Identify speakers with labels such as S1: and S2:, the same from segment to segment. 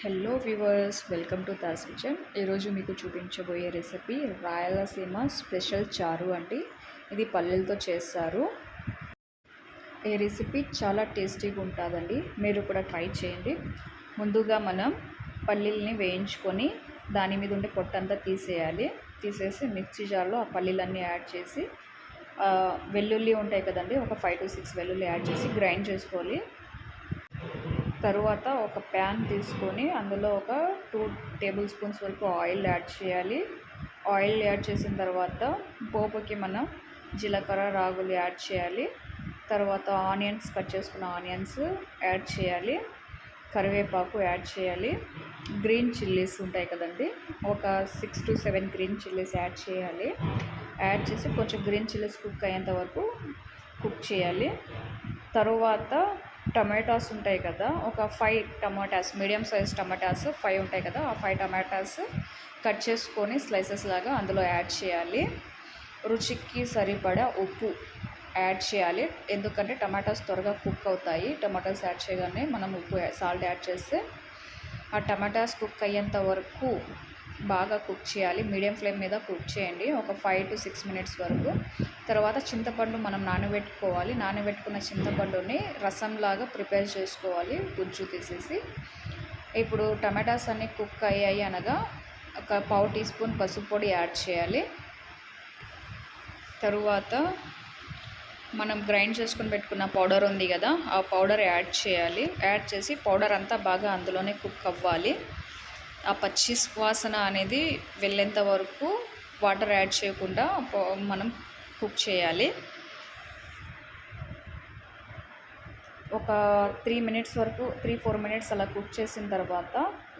S1: Hello viewers, welcome to తాస్ kitchen. ఈరోజు మీకు చూపించబోయే రెసిపీ రాయలసీమ స్పెషల్ చారు అండి. ఇది పల్లెలతో చేస్తారు. ఈ రెసిపీ చాలా టేస్టీగా ఉంటుందండి. మీరు కూడా ట్రై చేయండి. ముందుగా మనం పల్లీల్ని వేయించుకొని దాని మీద ఉండే పొట్టంతా తీసేసి మిక్సీ జార్లో ఆ పల్లీలన్నీ యాడ్ చేసి వెల్లుల్లి ఉంటాయి కదండి, ఒక 5 to 6 వెల్లుల్లి యాడ్ చేసి గ్రైండ్ చేసుకోవాలి. తరువాత ఒక ప్యాన్ తీసుకొని అందులో ఒక 2 టేబుల్ స్పూన్స్ వరకు ఆయిల్ యాడ్ చేయాలి. ఆయిల్ యాడ్ చేసిన తర్వాత పోపుకి మనం జీలకర్ర, రాగులు యాడ్ చేయాలి. తర్వాత ఆనియన్స్, కట్ చేసుకున్న ఆనియన్స్ యాడ్ చేయాలి. కరివేపాకు యాడ్ చేయాలి. గ్రీన్ చిల్లీస్ ఉంటాయి కదండి, ఒక 6 to 7 గ్రీన్ చిల్లీస్ యాడ్ చేయాలి. యాడ్ చేసి కొంచెం గ్రీన్ చిల్లీస్ కుక్ అయ్యేంత వరకు కుక్ చేయాలి. తరువాత టమాటాస్ ఉంటాయి కదా, ఒక 5 టమాటాస్, మీడియం సైజ్ టమాటాస్ 5 ఉంటాయి కదా, ఆ 5 టమాటాస్ కట్ చేసుకొని స్లైసెస్ లాగా అందులో యాడ్ చేయాలి. రుచికి సరిపడా ఉప్పు యాడ్ చేయాలి, ఎందుకంటే టమాటాస్ త్వరగా కుక్ అవుతాయి. టమాటాస్ యాడ్ చేయగానే మనం సాల్ట్ యాడ్ చేస్తే ఆ టమాటాస్ కుక్ అయ్యేంత వరకు బాగా కుక్ చేయాలి. మీడియం ఫ్లేమ్ మీద కుక్ చేయండి, ఒక 5 to 6 మినిట్స్ వరకు. తర్వాత చింతపండు మనం నానబెట్టుకోవాలి. నానబెట్టుకున్న చింతపండుని రసంలాగా ప్రిపేర్ చేసుకోవాలి, గుజ్జు తీసేసి. ఇప్పుడు టమాటాస్ అన్నీ కుక్ అయ్యాయి అనగా ఒక 1/2 టీ స్పూన్ పసుపు పొడి యాడ్ చేయాలి. తరువాత మనం గ్రైండ్ చేసుకుని పెట్టుకున్న పౌడర్ ఉంది కదా, ఆ పౌడర్ యాడ్ చేయాలి. యాడ్ చేసి పౌడర్ అంతా బాగా అందులోనే కుక్ అవ్వాలి. ఆ పచ్చి వాసన అనేది వెళ్ళేంత వరకు వాటర్ యాడ్ చేయకుండా మనం కుక్ చేయాలి. ఒక 3 మినిట్స్ వరకు, 3-4 మినిట్స్ అలా కుక్ చేసిన తర్వాత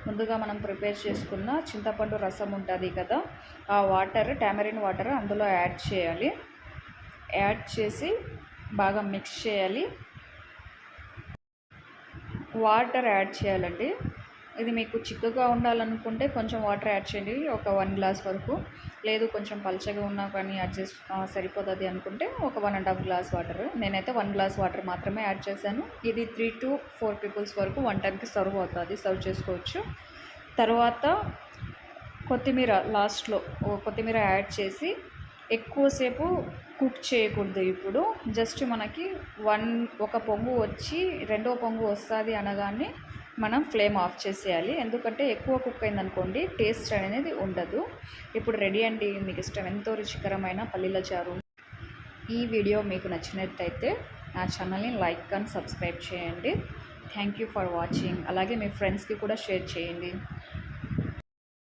S1: ముందుగా మనం ప్రిపేర్ చేసుకున్న చింతపండు రసం ఉంటుంది కదా, ఆ వాటర్, టామరిన్ వాటర్ అందులో యాడ్ చేయాలి. యాడ్ చేసి బాగా మిక్స్ చేయాలి. వాటర్ యాడ్ చేయాలండి. ఇది మీకు చిక్కగా ఉండాలనుకుంటే కొంచెం వాటర్ యాడ్ చేయండి, ఒక 1 గ్లాస్ వరకు. లేదు కొంచెం పల్చగా ఉన్నా కానీ అడ్జస్ట్ సరిపోతుంది అనుకుంటే ఒక 1.5 గ్లాస్ వాటర్. నేనైతే 1 గ్లాస్ వాటర్ మాత్రమే యాడ్ చేశాను. ఇది 3 to 4 పీపుల్స్ వరకు 1 టైంకి సర్వ్ అవుతుంది, సర్వ్ చేసుకోవచ్చు. తర్వాత కొత్తిమీర, లాస్ట్లో కొత్తిమీర యాడ్ చేసి ఎక్కువసేపు కుక్ చేయకూడదు. ఇప్పుడు జస్ట్ మనకి ఒక పొంగు వచ్చి రెండో పొంగు వస్తుంది అనగానే మనం ఫ్లేమ్ ఆఫ్ చేసేయాలి, ఎందుకంటే ఎక్కువ కుక్ అయిందనుకోండి టేస్ట్ అనేది ఉండదు. ఇప్పుడు రెడీ అండి, మీకు ఇష్టం ఎంతో రుచికరమైన పల్లీల చారు. ఈ వీడియో మీకు నచ్చినట్టయితే నా ఛానల్ని లైక్ అండ్ సబ్స్క్రైబ్ చేయండి. Thank you for watching. అలాగే మీ ఫ్రెండ్స్కి కూడా షేర్ చేయండి.